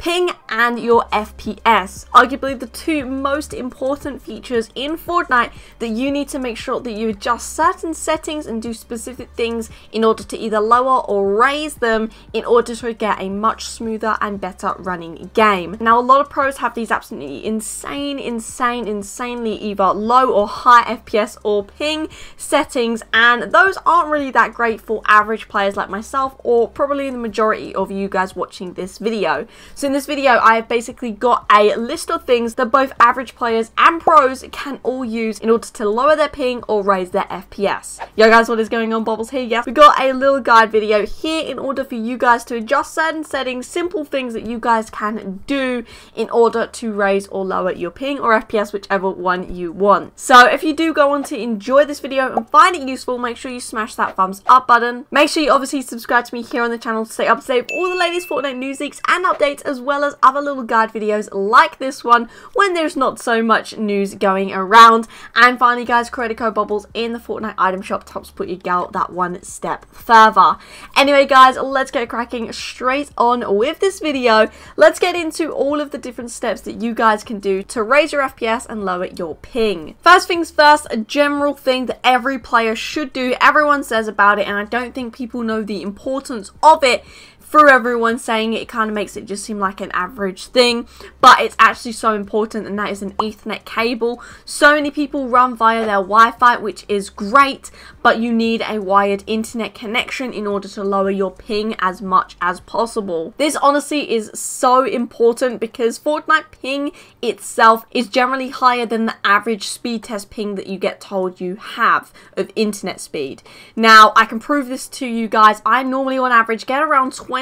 Ping and your FPS, arguably the two most important features in Fortnite that you need to make sure that you adjust certain settings and do specific things in order to either lower or raise them in order to get a much smoother and better running game. Now, a lot of pros have these absolutely insanely either low or high FPS or ping settings, and those aren't really that great for average players like myself or probably the majority of you guys watching this video. So in this video, I have basically got a list of things that both average players and pros can all use in order to lower their ping or raise their FPS. Yo guys, what is going on? Bobblez here. Yes, we got a little guide video here in order for you guys to adjust certain settings, simple things that you guys can do in order to raise or lower your ping or FPS, whichever one you want. So if you do go on to enjoy this video and find it useful, make sure you smash that thumbs up button. Make sure you obviously subscribe to me here on the channel to stay up to date with all the latest Fortnite news leaks and updates, as well as other little guide videos like this one when there's not so much news going around. And finally guys, creator code Bobblez in the Fortnite item shop to help support your gal that one step further. Anyway guys, let's get cracking straight on with this video. Let's get into all of the different steps that you guys can do to raise your FPS and lower your ping. First things first, a general thing that every player should do. Everyone says about it, and I don't think people know the importance of it. For everyone saying it, kind of makes it just seem like an average thing, but it's actually so important, and that is an Ethernet cable. So many people run via their Wi-Fi, which is great, but you need a wired internet connection in order to lower your ping as much as possible. This honestly is so important because Fortnite ping itself is generally higher than the average speed test ping that you get told you have of internet speed. Now, I can prove this to you guys. I normally on average get around 24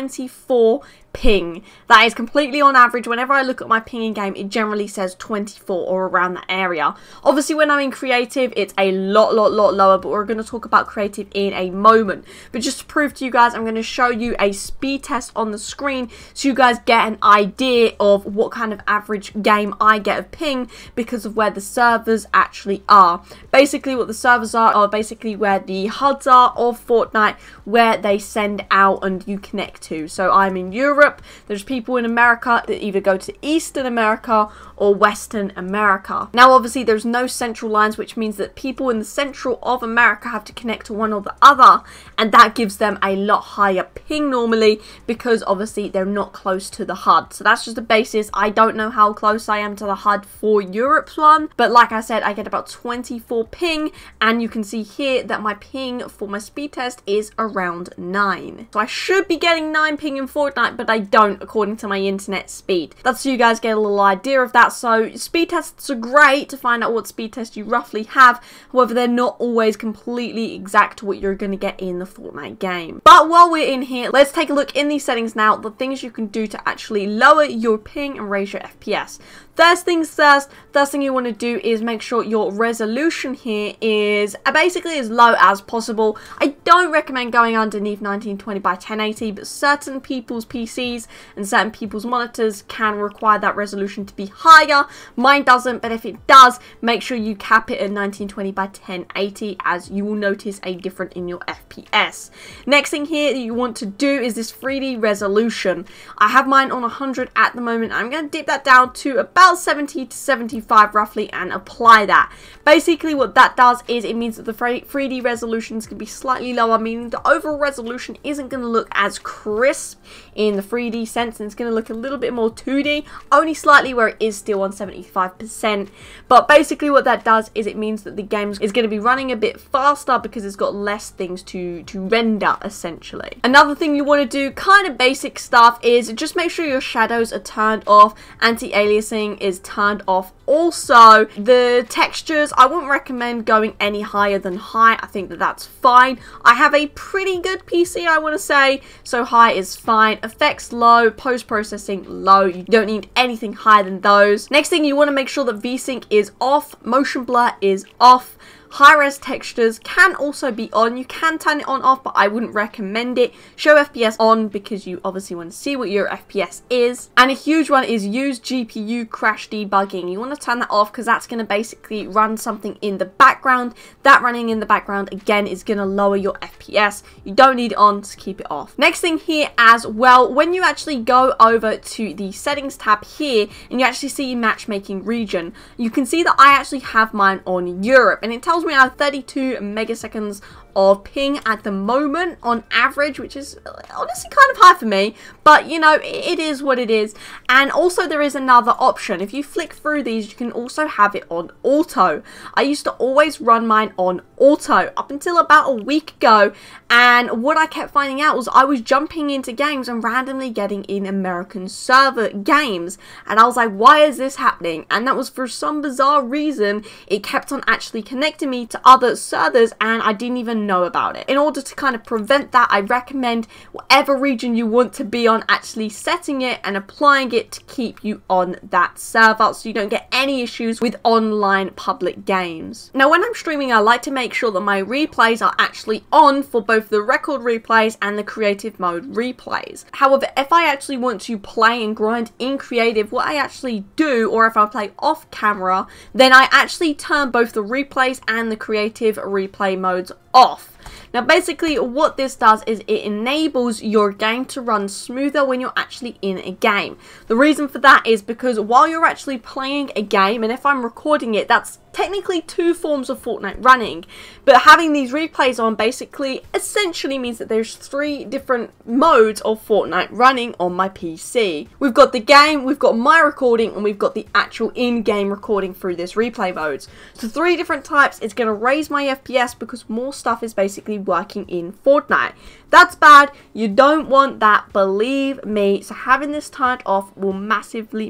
ping. That is completely on average. Whenever I look at my ping in game, it generally says 24 or around that area. Obviously when I'm in creative, it's a lot lower, but we're going to talk about creative in a moment. But just to prove to you guys, I'm going to show you a speed test on the screen so you guys get an idea of what kind of average game I get of ping because of where the servers actually are. Basically what the servers are basically where the HUDs are of Fortnite, where they send out and you connect to. So I'm in Europe. There's people in America that either go to Eastern America or Western America. Now obviously there's no central lines, which means that people in the central of America have to connect to one or the other, and that gives them a lot higher ping normally because obviously they're not close to the HUD. So that's just the basis. I don't know how close I am to the HUD for Europe's one, but like I said, I get about 24 ping, and you can see here that my ping for my speed test is around 9. So I should be getting 9 ping in Fortnite, but I don't according to my internet speed. That's so you guys get a little idea of that. So speed tests are great to find out what speed test you roughly have. However, they're not always completely exact to what you're going to get in the Fortnite game. But while we're in here, let's take a look in these settings now, the things you can do to actually lower your ping and raise your FPS. First things first, first thing you want to do is make sure your resolution here is basically as low as possible. I don't recommend going underneath 1920 by 1080, but certain people's PCs and certain people's monitors can require that resolution to be higher. Mine doesn't, but if it does, make sure you cap it at 1920 by 1080, as you will notice a difference in your FPS. Next thing here that you want to do is this 3D resolution. I have mine on 100 at the moment. I'm going to dip that down to about 70 to 75 roughly and apply that. Basically what that does is it means that the 3D resolution is going to be slightly lower, meaning the overall resolution isn't going to look as crisp in the 3D sense, and it's going to look a little bit more 2D, only slightly, where it is still on 75%. But basically what that does is it means that the game is going to be running a bit faster because it's got less things to render essentially. Another thing you want to do, kind of basic stuff, is just make sure your shadows are turned off, anti-aliasing is turned off. Also, the textures, I wouldn't recommend going any higher than high. I think that that's fine. I have a pretty good PC, I want to say, so high is fine. Effects low, post-processing low. You don't need anything higher than those. Next thing, you want to make sure that VSync is off, motion blur is off. High-res textures can also be on. You can turn it on off, but I wouldn't recommend it. Show FPS on because you obviously want to see what your FPS is. And a huge one is use GPU crash debugging. You want to turn that off because that's going to basically run something in the background. That running in the background again is going to lower your FPS. You don't need it on, so keep it off. Next thing here as well, when you actually go over to the settings tab here and you actually see matchmaking region, you can see that I actually have mine on Europe, and it tells me I have 32 megaseconds of ping at the moment on average, which is honestly kind of high for me, but you know, it is what it is. And also there is another option. If you flick through these, you can also have it on auto. I used to always run mine on auto up until about a week ago, and what I kept finding out was I was jumping into games and randomly getting in American server games, and I was like, why is this happening? And that was for some bizarre reason. It kept on actually connecting me to other servers and I didn't even know about it. In order to kind of prevent that, I recommend whatever region you want to be on, actually setting it and applying it to keep you on that server so you don't get any issues with online public games. Now when I'm streaming, I like to make sure that my replays are actually on for both the record replays and the creative mode replays. However, if I actually want to play and grind in creative, what I actually do, or if I play off camera, then I actually turn both the replays and the creative replay modes off. Now basically what this does is it enables your game to run smoother when you're actually in a game. The reason for that is because while you're actually playing a game, and if I'm recording it, that's technically two forms of Fortnite running, but having these replays on basically essentially means that there's 3 different modes of Fortnite running on my PC. We've got the game, we've got my recording, and we've got the actual in-game recording through this replay modes. So 3 different types. It's going to raise my FPS because more stuff is basically working in Fortnite. That's bad. You don't want that, believe me. So having this turned off will massively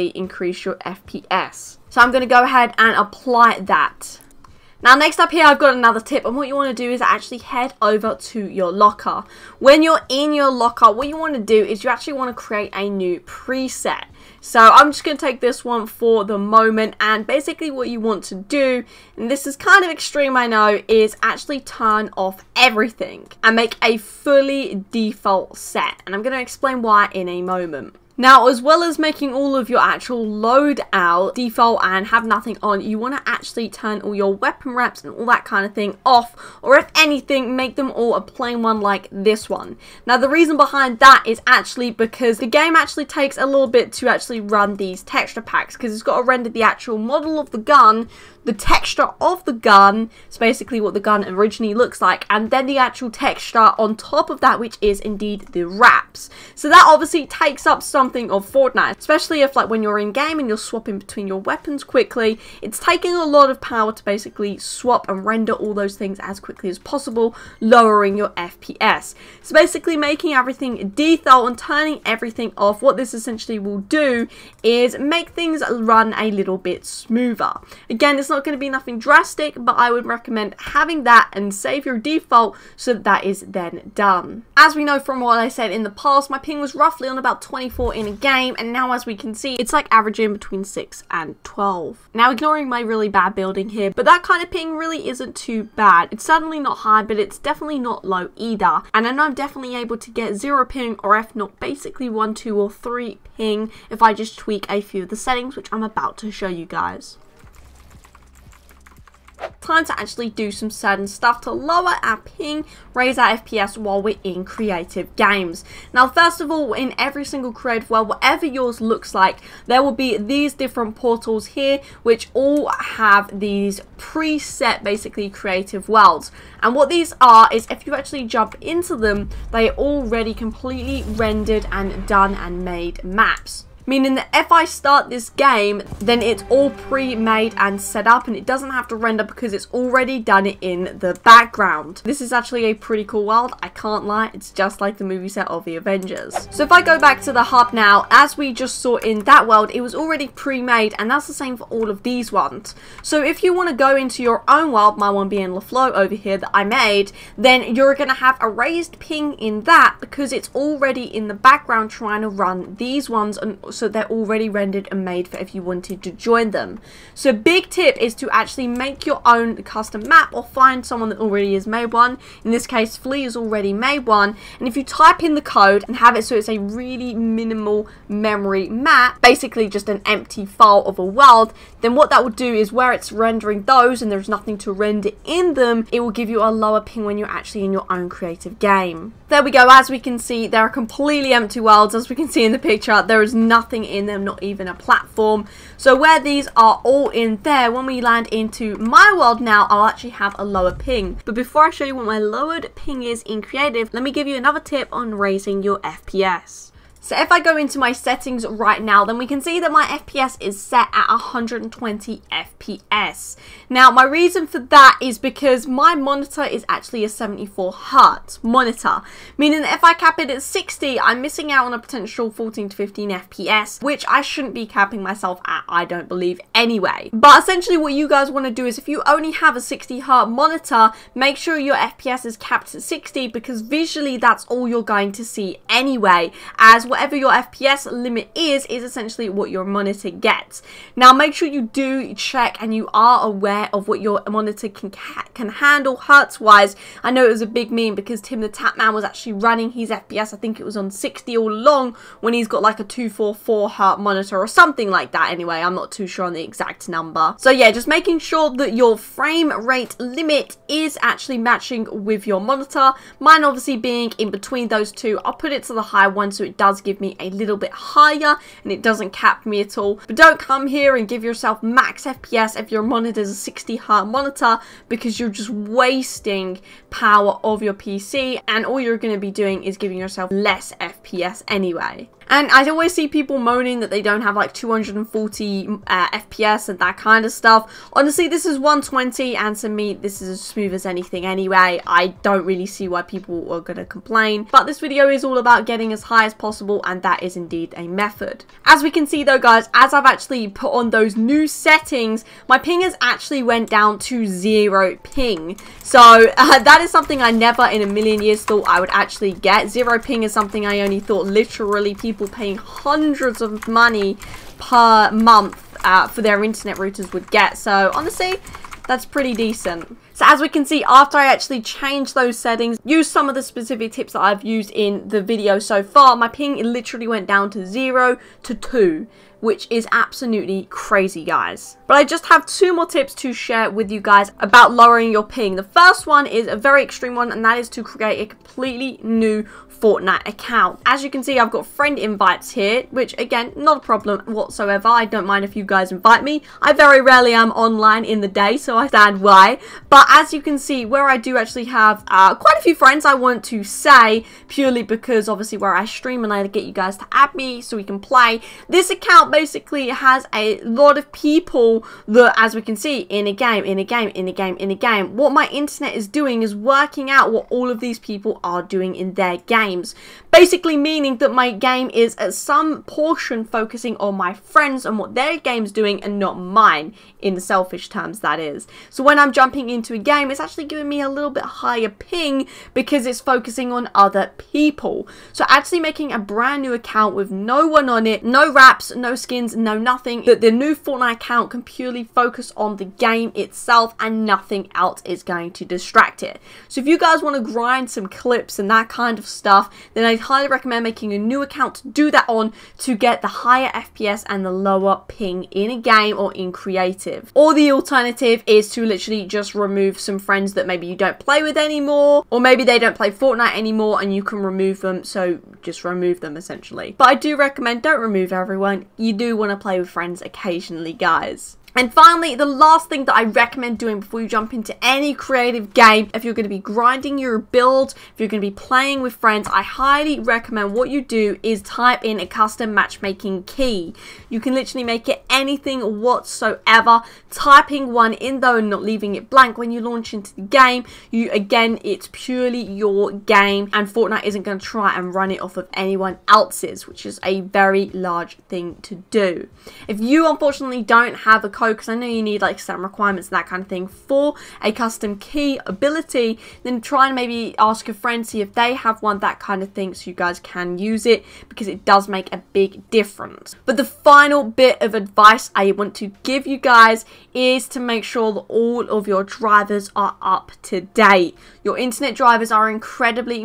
increase your FPS. So I'm going to go ahead and apply that. Now next up here I've got another tip, and what you want to do is actually head over to your locker. When you're in your locker, what you want to do is you actually want to create a new preset. So I'm just going to take this one for the moment, and basically what you want to do, and this is kind of extreme I know, is actually turn off everything and make a fully default set, and I'm going to explain why in a moment. Now, as well as making all of your actual loadout default and have nothing on, you want to actually turn all your weapon reps and all that kind of thing off, or if anything, make them all a plain one like this one. Now, the reason behind that is actually because the game actually takes a little bit to actually run these texture packs, because it's got to render the actual model of the gun, the texture of the gun, it's basically what the gun originally looks like, and then the actual texture on top of that, which is indeed the wraps. So that obviously takes up something of Fortnite, especially if like when you're in game and you're swapping between your weapons quickly. It's taking a lot of power to basically swap and render all those things as quickly as possible, lowering your FPS. So basically making everything default and turning everything off, what this essentially will do is make things run a little bit smoother. Again, it's not going to be nothing drastic, but I would recommend having that and save your default so that is then done. As we know from what I said in the past, my ping was roughly on about 24 in a game, and now as we can see, it's like averaging between 6 and 12. Now, ignoring my really bad building here, but that kind of ping really isn't too bad. It's certainly not high, but it's definitely not low either, and I know I'm definitely able to get 0 ping, or if not, basically 1, 2, or 3 ping if I just tweak a few of the settings, which I'm about to show you guys. Time to actually do some certain stuff to lower our ping, raise our FPS while we're in creative games. Now, first of all, in every single creative world, whatever yours looks like, there will be these different portals here, which all have these preset, basically, creative worlds. And what these are is if you actually jump into them, they are already completely rendered and done and made maps. Meaning that if I start this game, then it's all pre-made and set up, and it doesn't have to render because it's already done it in the background. This is actually a pretty cool world, I can't lie, it's just like the movie set of the Avengers. So if I go back to the hub now, as we just saw in that world, it was already pre-made, and that's the same for all of these ones. So if you want to go into your own world, my one being LaFlow over here that I made, then you're going to have a raised ping in that because it's already in the background trying to run these ones and so they're already rendered and made for if you wanted to join them. So big tip is to actually make your own custom map or find someone that already has made one. In this case, Flea has already made one, and if you type in the code and have it so it's a really minimal memory map, basically just an empty file of a world, then what that will do is where it's rendering those and there's nothing to render in them, it will give you a lower ping when you're actually in your own creative game. There we go. As we can see, there are completely empty worlds. As we can see in the picture, there is nothing in them, not even a platform. So where these are all in there, when we land into my world now, I'll actually have a lower ping. But before I show you what my lowered ping is in creative, let me give you another tip on raising your FPS. So if I go into my settings right now, then we can see that my FPS is set at 120 FPS. Now, my reason for that is because my monitor is actually a 74Hz monitor, meaning that if I cap it at 60, I'm missing out on a potential 14 to 15 FPS, which I shouldn't be capping myself at, I don't believe anyway. But essentially what you guys want to do is if you only have a 60Hz monitor, make sure your FPS is capped at 60 because visually that's all you're going to see anyway, as whatever your FPS limit is essentially what your monitor gets. Now make sure you do check and you are aware of what your monitor can handle hertz wise. I know it was a big meme because Tim the Tapman was actually running his FPS, I think it was on 60 all along, when he's got like a 244Hz monitor or something like that. Anyway, I'm not too sure on the exact number. So yeah, just making sure that your frame rate limit is actually matching with your monitor. Mine obviously being in between those two. I'll put it to the high one so it does give me a little bit higher and it doesn't cap me at all. But don't come here and give yourself max FPS if your monitor is a 60Hz monitor, because you're just wasting power of your PC and all you're going to be doing is giving yourself less FPS anyway. And I always see people moaning that they don't have like 240 FPS and that kind of stuff. Honestly, this is 120 and to me this is as smooth as anything anyway. I don't really see why people are going to complain. But this video is all about getting as high as possible, and that is indeed a method. As we can see though guys, as I've actually put on those new settings, my ping has actually went down to 0 ping. So that is something I never in a million years thought I would actually get. 0 ping is something I only thought literally people paying hundreds of money per month for their internet routers would get. So honestly, that's pretty decent. So as we can see, after I actually changed those settings, used some of the specific tips that I've used in the video so far, my ping literally went down to 0 to 2. Which is absolutely crazy, guys. But I just have 2 more tips to share with you guys about lowering your ping. The first one is a very extreme one, and that is to create a completely new Fortnite account. As you can see, I've got friend invites here, which again, not a problem whatsoever. I don't mind if you guys invite me. I very rarely am online in the day, so I understand why. But as you can see, where I do actually have quite a few friends, I want to say, purely because obviously where I stream and I get you guys to add me so we can play, this account basically has a lot of people that, as we can see, in a game, what my internet is doing is working out what all of these people are doing in their games. Basically meaning that my game is at some portion focusing on my friends and what their game's doing and not mine, in selfish terms that is. So when I'm jumping into a game, it's actually giving me a little bit higher ping because it's focusing on other people. So actually making a brand new account with no one on it, no wraps, no skins, no nothing, that the new Fortnite account can purely focus on the game itself and nothing else is going to distract it. So if you guys want to grind some clips and that kind of stuff, then I'd highly recommend making a new account to do that on, to get the higher FPS and the lower ping in a game or in creative. Or the alternative is to literally just remove some friends that maybe you don't play with anymore, or maybe they don't play Fortnite anymore and you can remove them, so just remove them essentially. But I do recommend don't remove everyone. You do want to play with friends occasionally, guys. And finally, the last thing that I recommend doing before you jump into any creative game, if you're going to be grinding your build, if you're going to be playing with friends, I highly recommend what you do is type in a custom matchmaking key. You can literally make it anything whatsoever. Typing one in though and not leaving it blank when you launch into the game, again, it's purely your game and Fortnite isn't going to try and run it off of anyone else's, which is a very large thing to do. If you unfortunately don't have a code, because I know you need like certain requirements and that kind of thing for a custom key ability, then try and maybe ask a friend, see if they have one, that kind of thing, so you guys can use it, because it does make a big difference. But the final bit of advice I want to give you guys is to make sure that all of your drivers are up to date. Your internet drivers are incredibly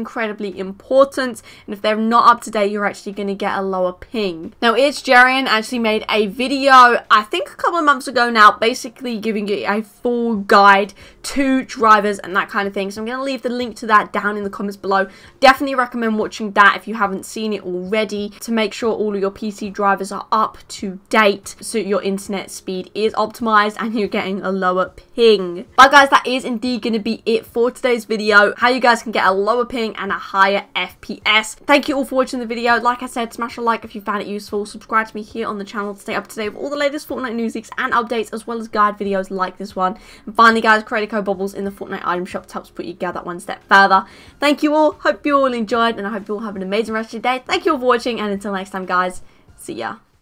important, and if they're not up to date, you're actually going to get a lower ping. Now, XTigerHyperX actually made a video, I think a couple of months ago now, basically giving you a full guide to drivers and that kind of thing. So I'm going to leave the link to that down in the comments below. Definitely recommend watching that if you haven't seen it already, to make sure all of your PC drivers are up to date so your internet speed is optimized and you're getting a lower ping. But guys, that is indeed going to be it for today's video, how you guys can get a lower ping and a higher FPS. Thank you all for watching the video. Like I said, smash a like if you found it useful, subscribe to me here on the channel to stay up to date with all the latest Fortnite news leaks and updates, as well as guide videos like this one. And finally guys, create a code Bobblez in the Fortnite item shop to help put you together one step further. Thank you all, hope you all enjoyed, and I hope you all have an amazing rest of your day. Thank you all for watching, and until next time guys, see ya.